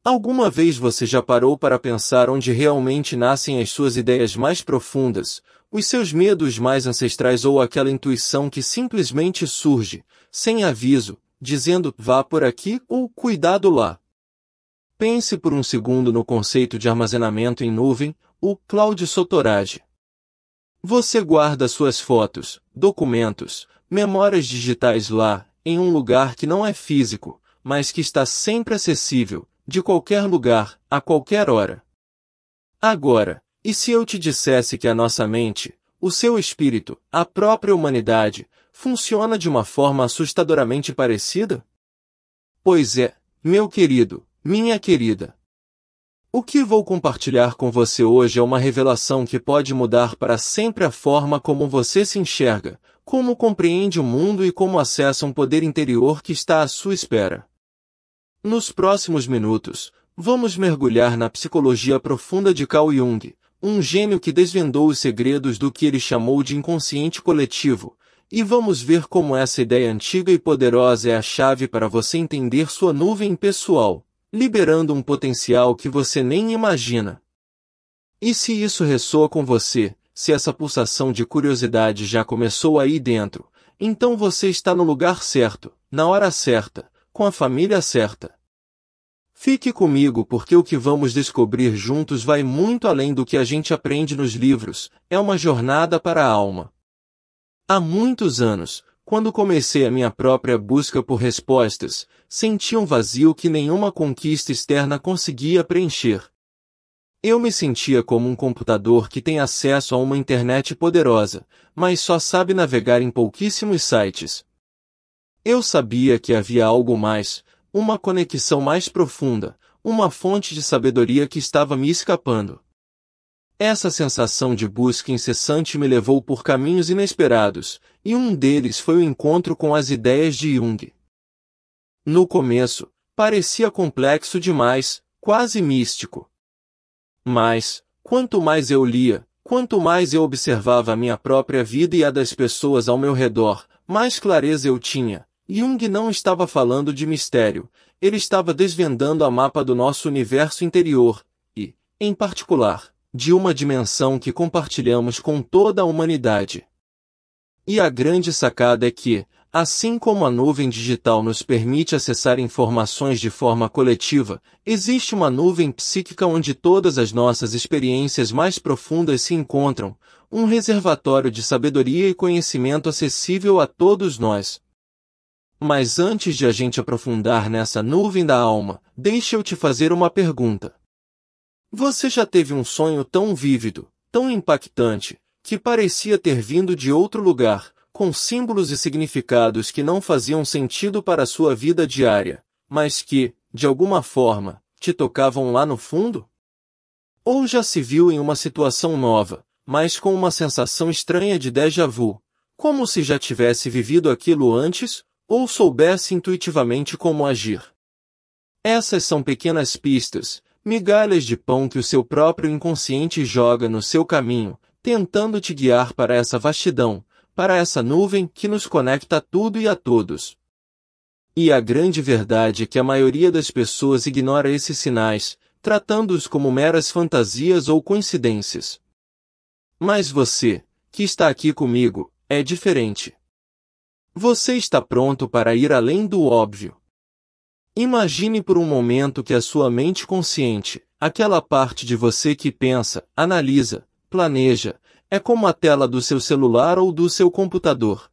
Alguma vez você já parou para pensar onde realmente nascem as suas ideias mais profundas, os seus medos mais ancestrais ou aquela intuição que simplesmente surge, sem aviso, dizendo vá por aqui ou cuidado lá? Pense por um segundo no conceito de armazenamento em nuvem, o cloud storage. Você guarda suas fotos, documentos, memórias digitais lá, em um lugar que não é físico, mas que está sempre acessível, de qualquer lugar, a qualquer hora. Agora, e se eu te dissesse que a nossa mente, o seu espírito, a própria humanidade, funciona de uma forma assustadoramente parecida? Pois é, meu querido, minha querida. O que vou compartilhar com você hoje é uma revelação que pode mudar para sempre a forma como você se enxerga, como compreende o mundo e como acessa um poder interior que está à sua espera. Nos próximos minutos, vamos mergulhar na psicologia profunda de Carl Jung, um gênio que desvendou os segredos do que ele chamou de inconsciente coletivo, e vamos ver como essa ideia antiga e poderosa é a chave para você entender sua nuvem pessoal, liberando um potencial que você nem imagina. E se isso ressoa com você, se essa pulsação de curiosidade já começou aí dentro, então você está no lugar certo, na hora certa, com a família certa. Fique comigo porque o que vamos descobrir juntos vai muito além do que a gente aprende nos livros, é uma jornada para a alma. Há muitos anos, quando comecei a minha própria busca por respostas, senti um vazio que nenhuma conquista externa conseguia preencher. Eu me sentia como um computador que tem acesso a uma internet poderosa, mas só sabe navegar em pouquíssimos sites. Eu sabia que havia algo mais, uma conexão mais profunda, uma fonte de sabedoria que estava me escapando. Essa sensação de busca incessante me levou por caminhos inesperados, e um deles foi o encontro com as ideias de Jung. No começo, parecia complexo demais, quase místico. Mas, quanto mais eu lia, quanto mais eu observava a minha própria vida e a das pessoas ao meu redor, mais clareza eu tinha. Jung não estava falando de mistério, ele estava desvendando a mapa do nosso universo interior, e, em particular, de uma dimensão que compartilhamos com toda a humanidade. E a grande sacada é que, assim como a nuvem digital nos permite acessar informações de forma coletiva, existe uma nuvem psíquica onde todas as nossas experiências mais profundas se encontram, um reservatório de sabedoria e conhecimento acessível a todos nós. Mas antes de a gente aprofundar nessa nuvem da alma, deixa eu te fazer uma pergunta. Você já teve um sonho tão vívido, tão impactante, que parecia ter vindo de outro lugar, com símbolos e significados que não faziam sentido para a sua vida diária, mas que, de alguma forma, te tocavam lá no fundo? Ou já se viu em uma situação nova, mas com uma sensação estranha de déjà vu, como se já tivesse vivido aquilo antes, ou soubesse intuitivamente como agir? Essas são pequenas pistas, migalhas de pão que o seu próprio inconsciente joga no seu caminho, tentando te guiar para essa vastidão, para essa nuvem que nos conecta a tudo e a todos. E a grande verdade é que a maioria das pessoas ignora esses sinais, tratando-os como meras fantasias ou coincidências. Mas você, que está aqui comigo, é diferente. Você está pronto para ir além do óbvio. Imagine por um momento que a sua mente consciente, aquela parte de você que pensa, analisa, planeja, é como a tela do seu celular ou do seu computador.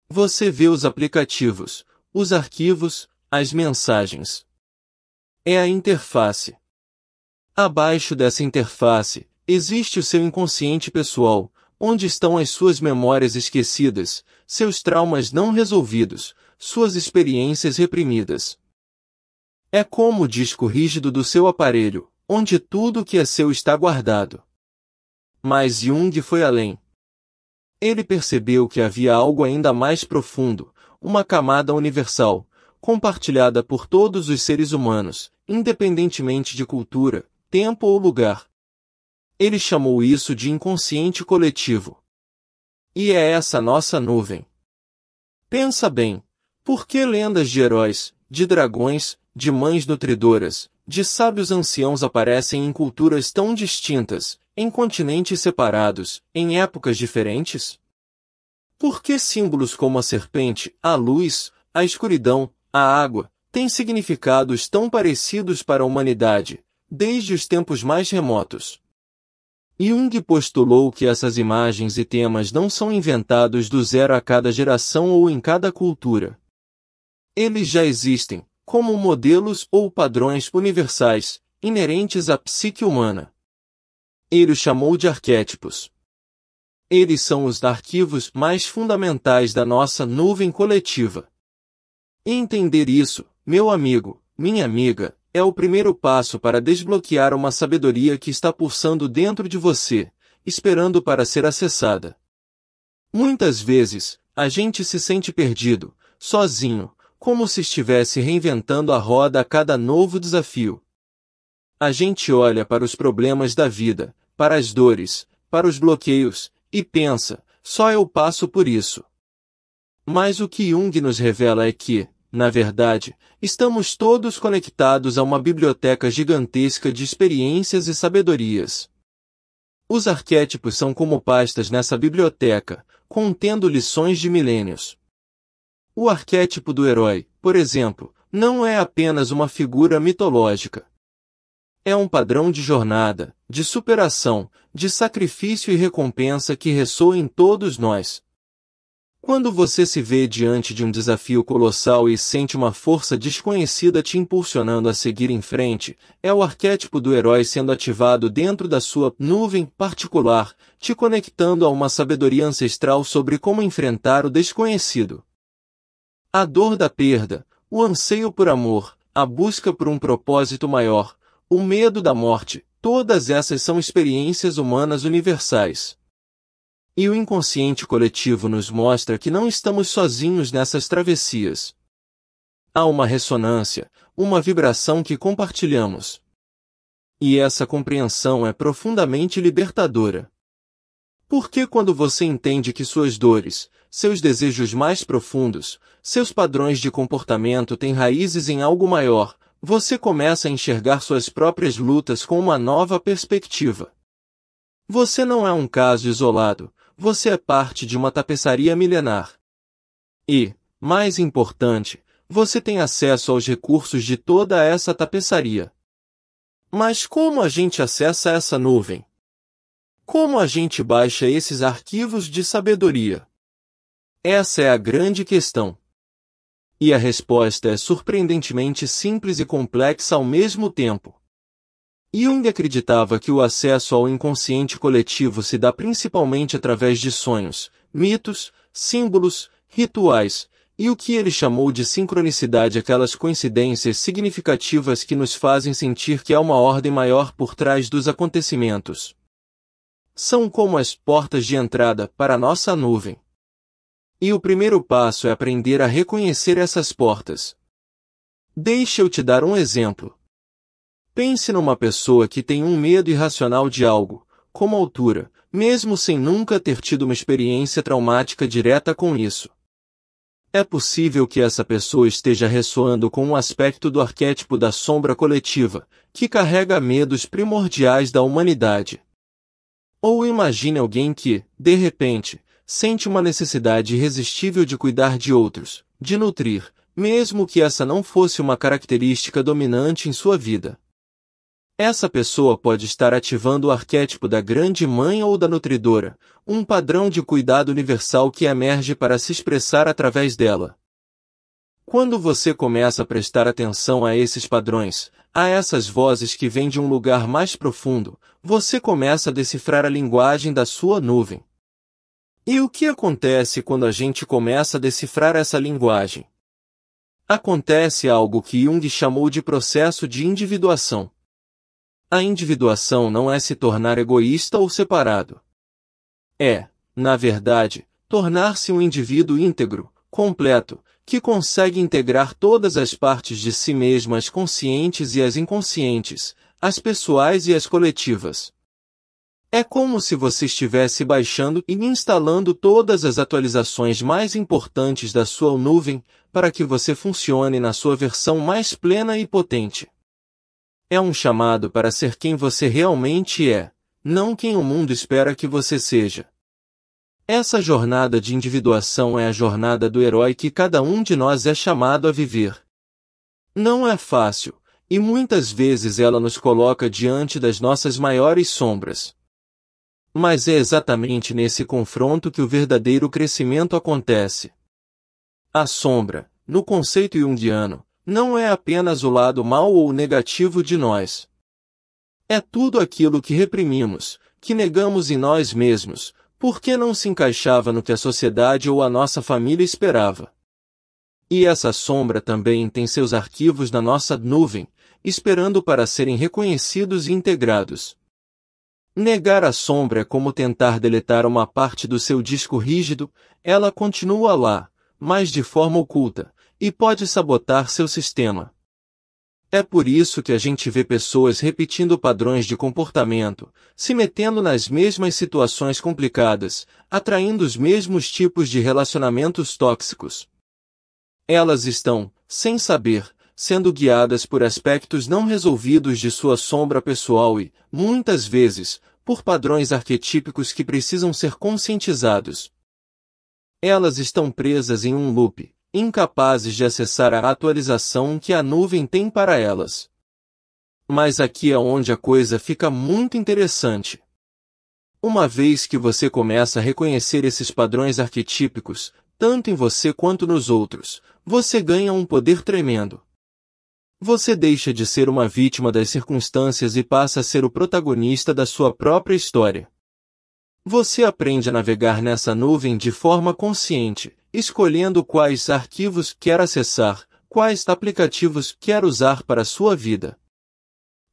Você vê os aplicativos, os arquivos, as mensagens. É a interface. Abaixo dessa interface, existe o seu inconsciente pessoal, onde estão as suas memórias esquecidas, seus traumas não resolvidos, suas experiências reprimidas. É como o disco rígido do seu aparelho, onde tudo o que é seu está guardado. Mas Jung foi além. Ele percebeu que havia algo ainda mais profundo, uma camada universal, compartilhada por todos os seres humanos, independentemente de cultura, tempo ou lugar. Ele chamou isso de inconsciente coletivo. E é essa nossa nuvem. Pensa bem, por que lendas de heróis, de dragões, de mães nutridoras, de sábios anciãos aparecem em culturas tão distintas, em continentes separados, em épocas diferentes? Por que símbolos como a serpente, a luz, a escuridão, a água, têm significados tão parecidos para a humanidade, desde os tempos mais remotos? Jung postulou que essas imagens e temas não são inventados do zero a cada geração ou em cada cultura. Eles já existem, como modelos ou padrões universais, inerentes à psique humana. Ele os chamou de arquétipos. Eles são os arquivos mais fundamentais da nossa nuvem coletiva. Entender isso, meu amigo, minha amiga, é o primeiro passo para desbloquear uma sabedoria que está pulsando dentro de você, esperando para ser acessada. Muitas vezes, a gente se sente perdido, sozinho, como se estivesse reinventando a roda a cada novo desafio. A gente olha para os problemas da vida, para as dores, para os bloqueios, e pensa, só eu passo por isso. Mas o que Jung nos revela é que, na verdade, estamos todos conectados a uma biblioteca gigantesca de experiências e sabedorias. Os arquétipos são como pastas nessa biblioteca, contendo lições de milênios. O arquétipo do herói, por exemplo, não é apenas uma figura mitológica. É um padrão de jornada, de superação, de sacrifício e recompensa que ressoa em todos nós. Quando você se vê diante de um desafio colossal e sente uma força desconhecida te impulsionando a seguir em frente, é o arquétipo do herói sendo ativado dentro da sua nuvem particular, te conectando a uma sabedoria ancestral sobre como enfrentar o desconhecido. A dor da perda, o anseio por amor, a busca por um propósito maior, o medo da morte, todas essas são experiências humanas universais. E o inconsciente coletivo nos mostra que não estamos sozinhos nessas travessias. Há uma ressonância, uma vibração que compartilhamos. E essa compreensão é profundamente libertadora. Porque quando você entende que suas dores, seus desejos mais profundos, seus padrões de comportamento têm raízes em algo maior, você começa a enxergar suas próprias lutas com uma nova perspectiva. Você não é um caso isolado. Você é parte de uma tapeçaria milenar. E, mais importante, você tem acesso aos recursos de toda essa tapeçaria. Mas como a gente acessa essa nuvem? Como a gente baixa esses arquivos de sabedoria? Essa é a grande questão. E a resposta é surpreendentemente simples e complexa ao mesmo tempo. Jung acreditava que o acesso ao inconsciente coletivo se dá principalmente através de sonhos, mitos, símbolos, rituais, e o que ele chamou de sincronicidade, aquelas coincidências significativas que nos fazem sentir que há uma ordem maior por trás dos acontecimentos. São como as portas de entrada para a nossa nuvem. E o primeiro passo é aprender a reconhecer essas portas. Deixa eu te dar um exemplo. Pense numa pessoa que tem um medo irracional de algo, como altura, mesmo sem nunca ter tido uma experiência traumática direta com isso. É possível que essa pessoa esteja ressoando com um aspecto do arquétipo da sombra coletiva, que carrega medos primordiais da humanidade. Ou imagine alguém que, de repente, sente uma necessidade irresistível de cuidar de outros, de nutrir, mesmo que essa não fosse uma característica dominante em sua vida. Essa pessoa pode estar ativando o arquétipo da grande mãe ou da nutridora, um padrão de cuidado universal que emerge para se expressar através dela. Quando você começa a prestar atenção a esses padrões, a essas vozes que vêm de um lugar mais profundo, você começa a decifrar a linguagem da sua nuvem. E o que acontece quando a gente começa a decifrar essa linguagem? Acontece algo que Jung chamou de processo de individuação. A individuação não é se tornar egoísta ou separado. É, na verdade, tornar-se um indivíduo íntegro, completo, que consegue integrar todas as partes de si mesmo, as conscientes e as inconscientes, as pessoais e as coletivas. É como se você estivesse baixando e instalando todas as atualizações mais importantes da sua nuvem, para que você funcione na sua versão mais plena e potente. É um chamado para ser quem você realmente é, não quem o mundo espera que você seja. Essa jornada de individuação é a jornada do herói que cada um de nós é chamado a viver. Não é fácil, e muitas vezes ela nos coloca diante das nossas maiores sombras. Mas é exatamente nesse confronto que o verdadeiro crescimento acontece. A sombra, no conceito junguiano, não é apenas o lado mau ou negativo de nós. É tudo aquilo que reprimimos, que negamos em nós mesmos, porque não se encaixava no que a sociedade ou a nossa família esperava. E essa sombra também tem seus arquivos na nossa nuvem, esperando para serem reconhecidos e integrados. Negar a sombra é como tentar deletar uma parte do seu disco rígido, ela continua lá, mas de forma oculta, e pode sabotar seu sistema. É por isso que a gente vê pessoas repetindo padrões de comportamento, se metendo nas mesmas situações complicadas, atraindo os mesmos tipos de relacionamentos tóxicos. Elas estão, sem saber, sendo guiadas por aspectos não resolvidos de sua sombra pessoal e, muitas vezes, por padrões arquetípicos que precisam ser conscientizados. Elas estão presas em um loop, incapazes de acessar a atualização que a nuvem tem para elas. Mas aqui é onde a coisa fica muito interessante. Uma vez que você começa a reconhecer esses padrões arquetípicos, tanto em você quanto nos outros, você ganha um poder tremendo. Você deixa de ser uma vítima das circunstâncias e passa a ser o protagonista da sua própria história. Você aprende a navegar nessa nuvem de forma consciente, escolhendo quais arquivos quer acessar, quais aplicativos quer usar para a sua vida.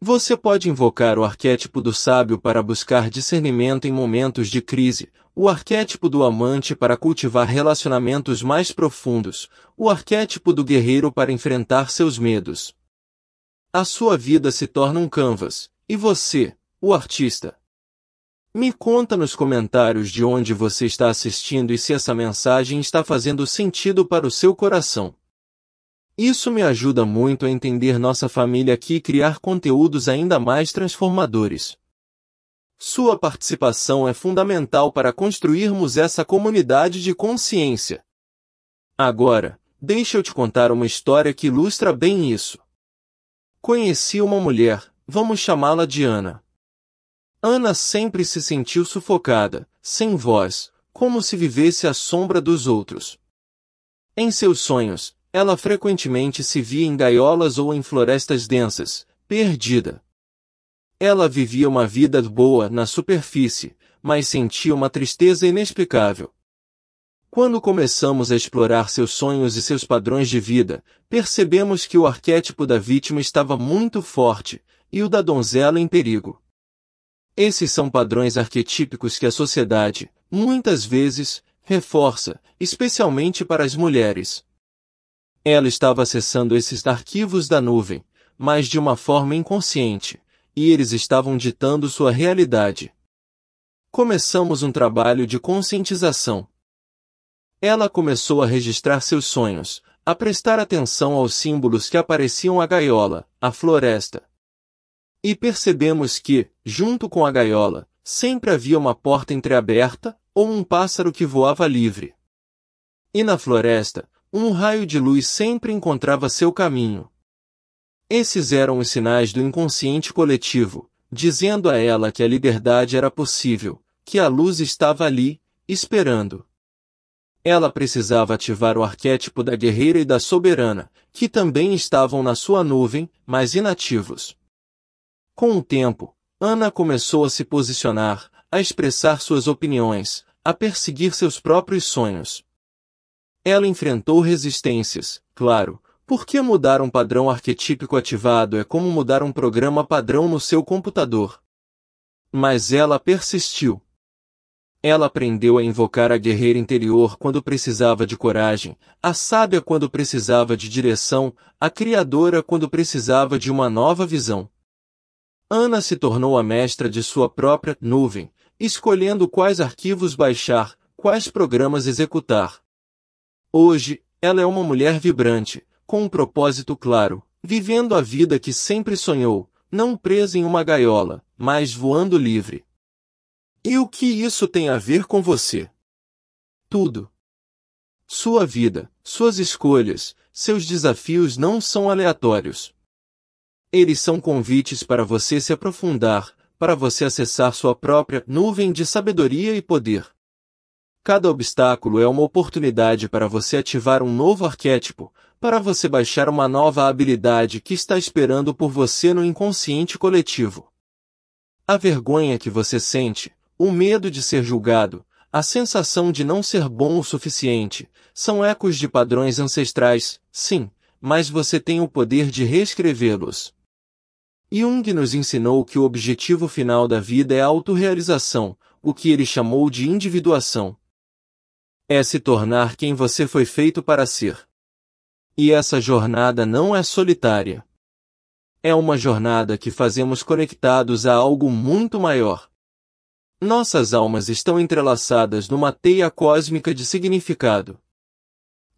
Você pode invocar o arquétipo do sábio para buscar discernimento em momentos de crise, o arquétipo do amante para cultivar relacionamentos mais profundos, o arquétipo do guerreiro para enfrentar seus medos. A sua vida se torna um canvas, e você, o artista. Me conta nos comentários de onde você está assistindo e se essa mensagem está fazendo sentido para o seu coração. Isso me ajuda muito a entender nossa família aqui e criar conteúdos ainda mais transformadores. Sua participação é fundamental para construirmos essa comunidade de consciência. Agora, deixa eu te contar uma história que ilustra bem isso. Conheci uma mulher, vamos chamá-la de Ana. Ana sempre se sentiu sufocada, sem voz, como se vivesse à sombra dos outros. Em seus sonhos, ela frequentemente se via em gaiolas ou em florestas densas, perdida. Ela vivia uma vida boa na superfície, mas sentia uma tristeza inexplicável. Quando começamos a explorar seus sonhos e seus padrões de vida, percebemos que o arquétipo da vítima estava muito forte, e o da donzela em perigo. Esses são padrões arquetípicos que a sociedade, muitas vezes, reforça, especialmente para as mulheres. Ela estava acessando esses arquivos da nuvem, mas de uma forma inconsciente, e eles estavam ditando sua realidade. Começamos um trabalho de conscientização. Ela começou a registrar seus sonhos, a prestar atenção aos símbolos que apareciam à gaiola, à floresta. E percebemos que, junto com a gaiola, sempre havia uma porta entreaberta, ou um pássaro que voava livre. E na floresta, um raio de luz sempre encontrava seu caminho. Esses eram os sinais do inconsciente coletivo, dizendo a ela que a liberdade era possível, que a luz estava ali, esperando. Ela precisava ativar o arquétipo da guerreira e da soberana, que também estavam na sua nuvem, mas inativos. Com o tempo, Ana começou a se posicionar, a expressar suas opiniões, a perseguir seus próprios sonhos. Ela enfrentou resistências, claro, porque mudar um padrão arquetípico ativado é como mudar um programa padrão no seu computador. Mas ela persistiu. Ela aprendeu a invocar a guerreira interior quando precisava de coragem, a sábia quando precisava de direção, a criadora quando precisava de uma nova visão. Ana se tornou a mestra de sua própria nuvem, escolhendo quais arquivos baixar, quais programas executar. Hoje, ela é uma mulher vibrante, com um propósito claro, vivendo a vida que sempre sonhou, não preso em uma gaiola, mas voando livre. E o que isso tem a ver com você? Tudo. Sua vida, suas escolhas, seus desafios não são aleatórios. Eles são convites para você se aprofundar, para você acessar sua própria nuvem de sabedoria e poder. Cada obstáculo é uma oportunidade para você ativar um novo arquétipo, para você baixar uma nova habilidade que está esperando por você no inconsciente coletivo. A vergonha que você sente, o medo de ser julgado, a sensação de não ser bom o suficiente, são ecos de padrões ancestrais, sim, mas você tem o poder de reescrevê-los. Jung nos ensinou que o objetivo final da vida é a autorrealização, o que ele chamou de individuação. É se tornar quem você foi feito para ser. E essa jornada não é solitária. É uma jornada que fazemos conectados a algo muito maior. Nossas almas estão entrelaçadas numa teia cósmica de significado.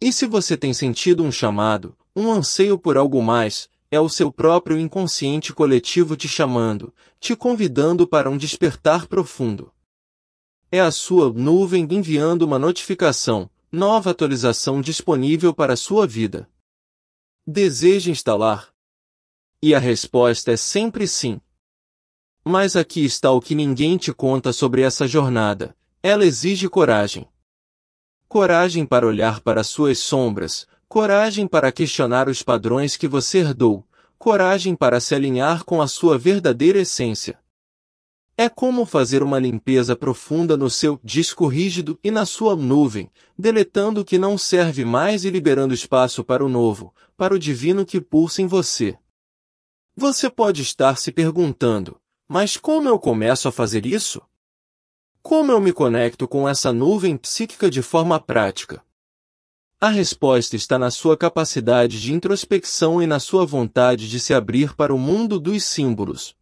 E se você tem sentido um chamado, um anseio por algo mais, é o seu próprio inconsciente coletivo te chamando, te convidando para um despertar profundo. É a sua nuvem enviando uma notificação, nova atualização disponível para a sua vida. Deseja instalar? E a resposta é sempre sim. Mas aqui está o que ninguém te conta sobre essa jornada. Ela exige coragem. Coragem para olhar para suas sombras, coragem para questionar os padrões que você herdou, coragem para se alinhar com a sua verdadeira essência. É como fazer uma limpeza profunda no seu disco rígido e na sua nuvem, deletando o que não serve mais e liberando espaço para o novo, para o divino que pulsa em você. Você pode estar se perguntando, mas como eu começo a fazer isso? Como eu me conecto com essa nuvem psíquica de forma prática? A resposta está na sua capacidade de introspecção e na sua vontade de se abrir para o mundo dos símbolos.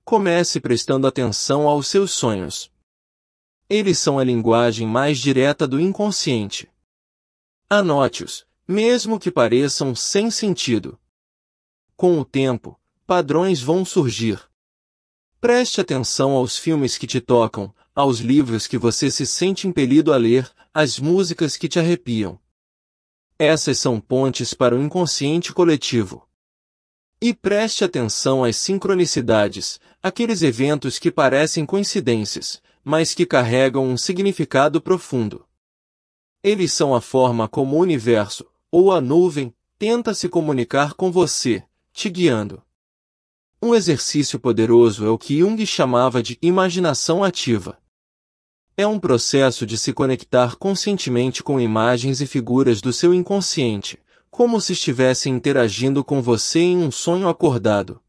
Comece prestando atenção aos seus sonhos. Eles são a linguagem mais direta do inconsciente. Anote-os, mesmo que pareçam sem sentido. Com o tempo, padrões vão surgir. Preste atenção aos filmes que te tocam, aos livros que você se sente impelido a ler, às músicas que te arrepiam. Essas são pontes para o inconsciente coletivo. E preste atenção às sincronicidades, aqueles eventos que parecem coincidências, mas que carregam um significado profundo. Eles são a forma como o universo, ou a nuvem, tenta se comunicar com você, te guiando. Um exercício poderoso é o que Jung chamava de imaginação ativa. É um processo de se conectar conscientemente com imagens e figuras do seu inconsciente, como se estivessem interagindo com você em um sonho acordado.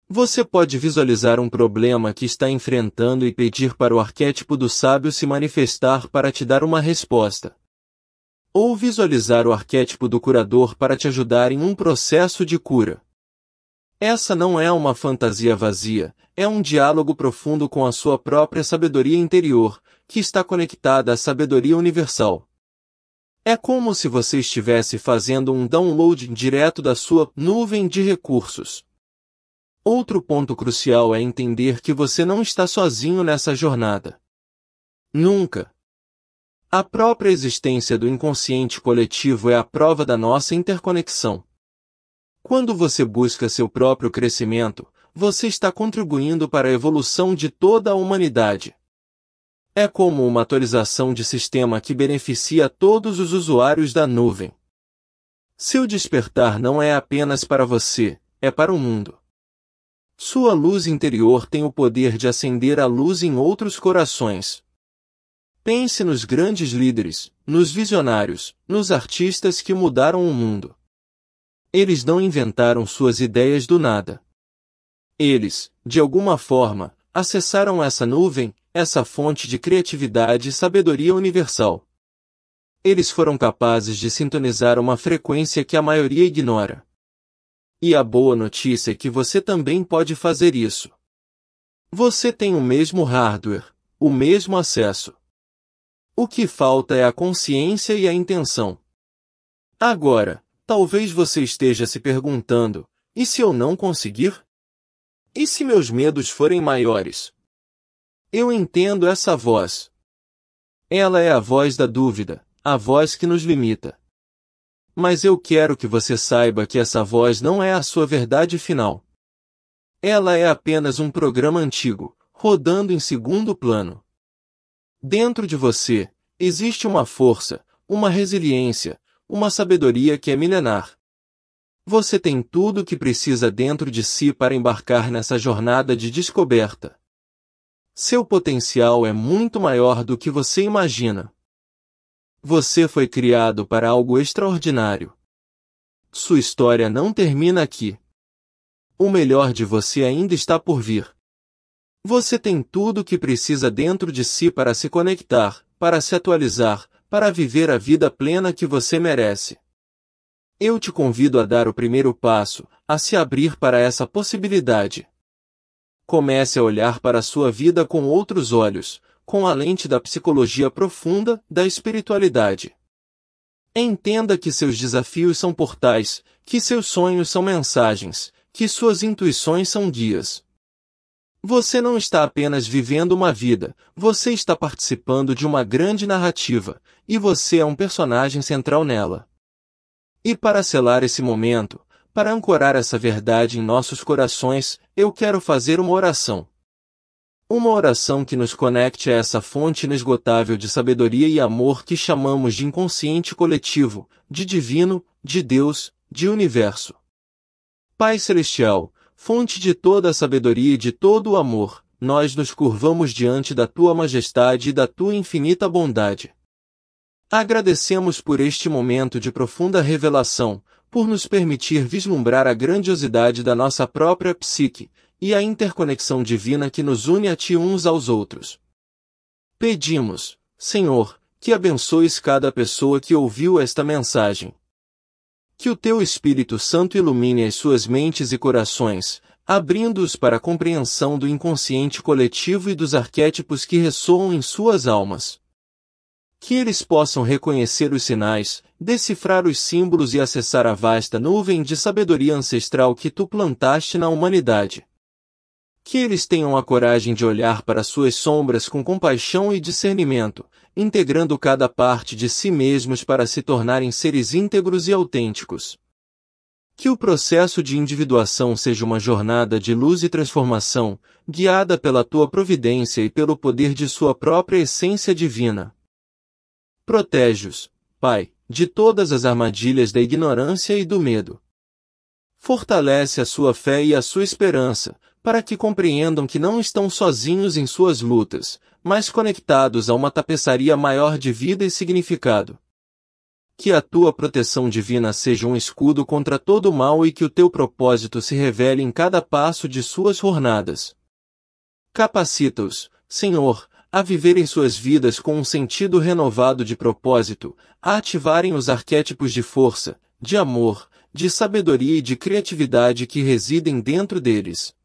Você pode visualizar um problema que está enfrentando e pedir para o arquétipo do sábio se manifestar para te dar uma resposta. Ou visualizar o arquétipo do curador para te ajudar em um processo de cura. Essa não é uma fantasia vazia, é um diálogo profundo com a sua própria sabedoria interior, que está conectada à sabedoria universal. É como se você estivesse fazendo um download direto da sua nuvem de recursos. Outro ponto crucial é entender que você não está sozinho nessa jornada. Nunca. A própria existência do inconsciente coletivo é a prova da nossa interconexão. Quando você busca seu próprio crescimento, você está contribuindo para a evolução de toda a humanidade. É como uma atualização de sistema que beneficia todos os usuários da nuvem. Seu despertar não é apenas para você, é para o mundo. Sua luz interior tem o poder de acender a luz em outros corações. Pense nos grandes líderes, nos visionários, nos artistas que mudaram o mundo. Eles não inventaram suas ideias do nada. Eles, de alguma forma, acessaram essa nuvem, essa fonte de criatividade e sabedoria universal. Eles foram capazes de sintonizar uma frequência que a maioria ignora. E a boa notícia é que você também pode fazer isso. Você tem o mesmo hardware, o mesmo acesso. O que falta é a consciência e a intenção. Agora, talvez você esteja se perguntando, e se eu não conseguir? E se meus medos forem maiores? Eu entendo essa voz. Ela é a voz da dúvida, a voz que nos limita. Mas eu quero que você saiba que essa voz não é a sua verdade final. Ela é apenas um programa antigo, rodando em segundo plano. Dentro de você, existe uma força, uma resiliência, uma sabedoria que é milenar. Você tem tudo o que precisa dentro de si para embarcar nessa jornada de descoberta. Seu potencial é muito maior do que você imagina. Você foi criado para algo extraordinário. Sua história não termina aqui. O melhor de você ainda está por vir. Você tem tudo o que precisa dentro de si para se conectar, para se atualizar, para viver a vida plena que você merece. Eu te convido a dar o primeiro passo, a se abrir para essa possibilidade. Comece a olhar para a sua vida com outros olhos, com a lente da psicologia profunda, da espiritualidade. Entenda que seus desafios são portais, que seus sonhos são mensagens, que suas intuições são guias. Você não está apenas vivendo uma vida, você está participando de uma grande narrativa, e você é um personagem central nela. E para selar esse momento, para ancorar essa verdade em nossos corações, eu quero fazer uma oração. Uma oração que nos conecte a essa fonte inesgotável de sabedoria e amor que chamamos de inconsciente coletivo, de divino, de Deus, de universo. Pai Celestial, fonte de toda a sabedoria e de todo o amor, nós nos curvamos diante da Tua majestade e da Tua infinita bondade. Agradecemos por este momento de profunda revelação, por nos permitir vislumbrar a grandiosidade da nossa própria psique, e a interconexão divina que nos une a Ti uns aos outros. Pedimos, Senhor, que abençoes cada pessoa que ouviu esta mensagem. Que o Teu Espírito Santo ilumine as suas mentes e corações, abrindo-os para a compreensão do inconsciente coletivo e dos arquétipos que ressoam em suas almas. Que eles possam reconhecer os sinais, decifrar os símbolos e acessar a vasta nuvem de sabedoria ancestral que Tu plantaste na humanidade. Que eles tenham a coragem de olhar para suas sombras com compaixão e discernimento, integrando cada parte de si mesmos para se tornarem seres íntegros e autênticos. Que o processo de individuação seja uma jornada de luz e transformação, guiada pela Tua providência e pelo poder de Sua própria essência divina. Protege-os, Pai, de todas as armadilhas da ignorância e do medo. Fortalece a sua fé e a sua esperança, para que compreendam que não estão sozinhos em suas lutas, mas conectados a uma tapeçaria maior de vida e significado. Que a Tua proteção divina seja um escudo contra todo o mal e que o Teu propósito se revele em cada passo de suas jornadas. Capacita-os, Senhor, a viverem suas vidas com um sentido renovado de propósito, a ativarem os arquétipos de força, de amor, de sabedoria e de criatividade que residem dentro deles.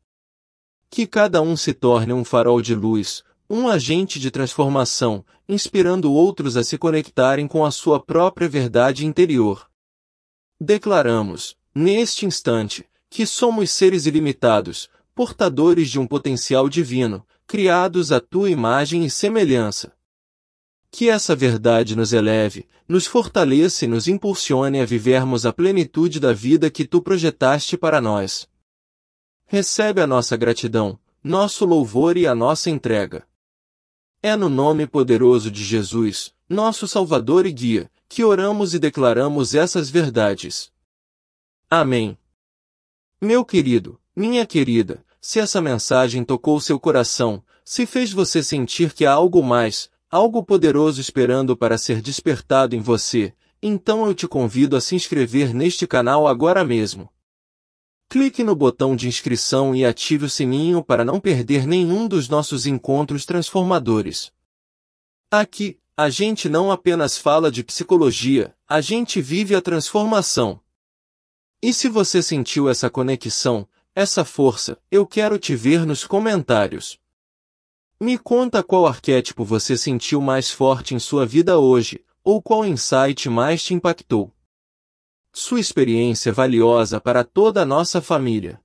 Que cada um se torne um farol de luz, um agente de transformação, inspirando outros a se conectarem com a sua própria verdade interior. Declaramos, neste instante, que somos seres ilimitados, portadores de um potencial divino, criados à Tua imagem e semelhança. Que essa verdade nos eleve, nos fortaleça e nos impulsione a vivermos a plenitude da vida que Tu projetaste para nós. Recebe a nossa gratidão, nosso louvor e a nossa entrega. É no nome poderoso de Jesus, nosso Salvador e Guia, que oramos e declaramos essas verdades. Amém. Meu querido, minha querida, se essa mensagem tocou seu coração, se fez você sentir que há algo mais, algo poderoso esperando para ser despertado em você, então eu te convido a se inscrever neste canal agora mesmo. Clique no botão de inscrição e ative o sininho para não perder nenhum dos nossos encontros transformadores. Aqui, a gente não apenas fala de psicologia, a gente vive a transformação. E se você sentiu essa conexão, essa força, eu quero te ver nos comentários. Me conta qual arquétipo você sentiu mais forte em sua vida hoje, ou qual insight mais te impactou. Sua experiência é valiosa para toda a nossa família.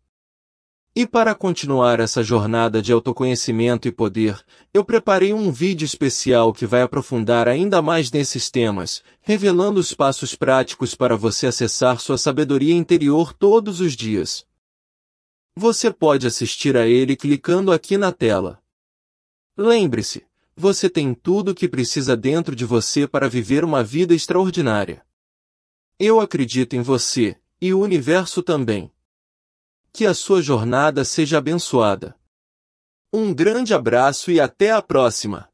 E para continuar essa jornada de autoconhecimento e poder, eu preparei um vídeo especial que vai aprofundar ainda mais nesses temas, revelando os passos práticos para você acessar sua sabedoria interior todos os dias. Você pode assistir a ele clicando aqui na tela. Lembre-se, você tem tudo o que precisa dentro de você para viver uma vida extraordinária. Eu acredito em você, e o universo também. Que a sua jornada seja abençoada. Um grande abraço e até a próxima!